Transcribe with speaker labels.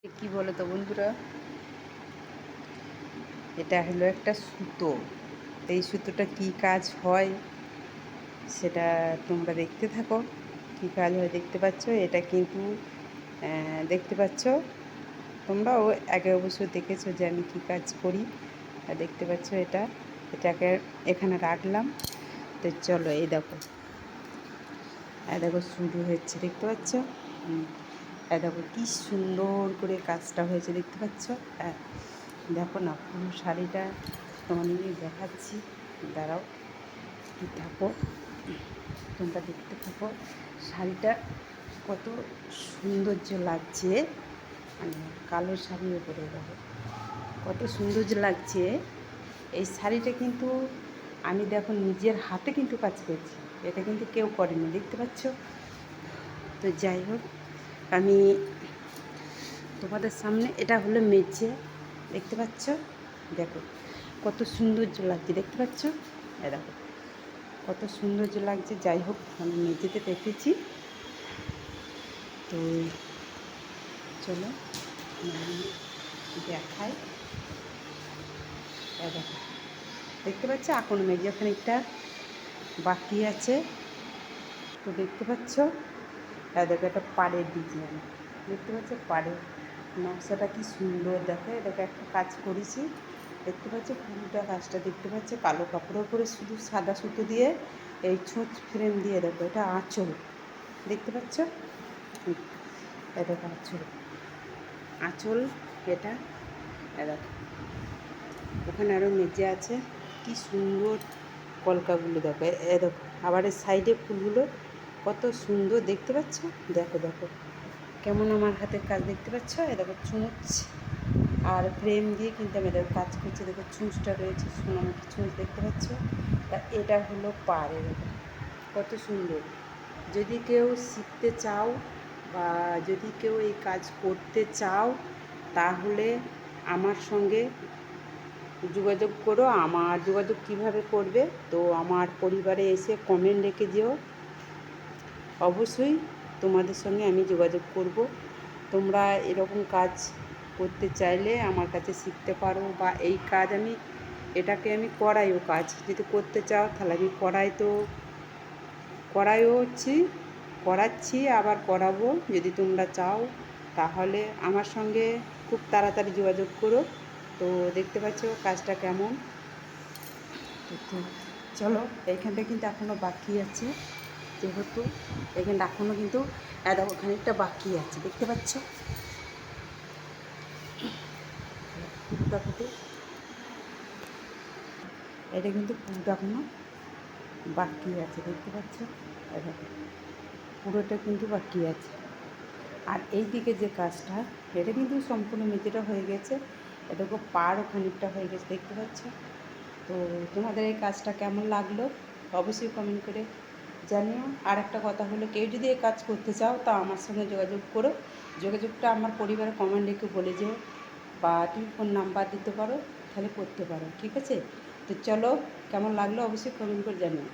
Speaker 1: কি বলো তো বন্ধুরা, এটা হলো একটা সুতো। এই সুতোটা কি কাজ হয় সেটা তোমরা দেখতে থাকো। কি কাজ হয় দেখতে পাচ্ছ। এটা কিন্তু দেখতে পাচ্ছ তোমরাও আগে অবশ্যই দেখেছো যে আমি কি কাজ করি। আর দেখতে পাচ্ছ এটাকে এখানে রাখলাম। তো চলো এই দেখো শুরু হচ্ছে, দেখতে পাচ্ছ। এই দেখো কি সুন্দর করে কাজটা হয়েছে, দেখতে পাচ্ছ। হ্যাঁ, দেখো না পুরো শাড়িটা তোমাদের দেখাচ্ছি, দাঁড়াও থাকো, তোমরা দেখতে থাকো। শাড়িটা কত সৌন্দর্য লাগছে, মানে কালো শাড়ির উপরে দেখো কত সৌন্দর্য লাগছে। এই শাড়িটা কিন্তু আমি দেখো নিজের হাতে কিন্তু কাজ করছি, এটা কিন্তু কেউ করেনি, দেখতে পাচ্ছ। তো যাই হোক, আমি তোমাদের সামনে এটা হলো মেঝে, দেখতে পাচ্ছ। দেখো কত সৌন্দর্য লাগছে, দেখতে পাচ্ছ। দেখো কত সৌন্দর্য লাগছে। যাই হোক, আমি মেঝেতে রেখেছি। তো চলো দেখাই। দেখো দেখতে পাচ্ছ, এখন মেঝে খানিকটা বাকি আছে। তো দেখতে পাচ্ছ, দেখো একটা পাড়ের ডিজাইন, দেখতে পাচ্ছ পাড়ের নকশাটা কি সুন্দর। দেখো এটাকে একটা কাজ করেছি, দেখতে পাচ্ছ পুরোটা কাজটা দেখতে পাচ্ছ কালো কাপড়ের উপরে শুধু সাদা সুতো দিয়ে এই ছুঁচ ফ্রেম দিয়ে। দেখো এটা আঁচল, দেখতে পাচ্ছ। এটা আঁচল, আঁচল এটা। দেখো ওখানে আরও মেজে আছে, কি সুন্দর কলকাগুলো। দেখো দেখো আবার এই সাইডে ফুলগুলো কত সুন্দর, দেখতে পাচ্ছ। দেখো দেখো কেমন আমার হাতের কাজ, দেখতে পাচ্ছ। দেখো ছুঁচ আর ফ্রেম দিয়ে কিন্তু আমি এদের কাজ করছি। দেখো ছুঁচটা রয়েছে, সোনামুখী ছুঁচ, দেখতে পাচ্ছ। এটা হলো পাড়ের, কত সুন্দর। যদি কেউ শিখতে চাও বা যদি কেউ এই কাজ করতে চাও, তাহলে আমার সঙ্গে যোগাযোগ করো। আমার যোগাযোগ কিভাবে করবে, তো আমার পরিবারে এসে কমেন্ট রেখে যেও, অবশ্যই তোমাদের সঙ্গে আমি যোগাযোগ করব। তোমরা এরকম কাজ করতে চাইলে আমার কাছে শিখতে পারো, বা এই কাজ এটাকে আমি করাইও। কাজ যদি করতে চাও তাহলে আমি করাচ্ছি আবার করাবো। যদি তোমরা চাও তাহলে আমার সঙ্গে খুব তাড়াতাড়ি যোগাযোগ করো। তো দেখতে পাচ্ছ কাজটা কেমন। তো চলো, এইখানটা কিন্তু এখনও বাকি আছে, যেহেতু এখানটা এখনও কিন্তু দেখো খানিকটা বাকি আছে, দেখতে পাচ্ছ। এটা কিন্তু পুরোটা এখনও বাকি আছে, দেখতে পাচ্ছ। দেখো পুরোটা কিন্তু বাকি আছে। আর এই দিকে যে কাজটা, এটা কিন্তু সম্পূর্ণ মেঝেটা হয়ে গেছে। দেখো পাড়ও খানিকটা হয়ে গেছে, দেখতে পাচ্ছ। তো তোমাদের এই কাজটা কেমন লাগলো অবশ্যই কমেন্ট করে জানিও। আর একটা কথা হলো, কেউ যদি এই কাজ করতে চাও তা আমার সঙ্গে যোগাযোগ করো। যোগাযোগটা আমার পরিবারের কমেন্ট রেখে বলে যেও, বা তুমি ফোন নাম্বার দিতে পারো, তাহলে করতে পারো, ঠিক আছে। তো চলো, কেমন লাগলো অবশ্যই কমেন্ট করে জানিও।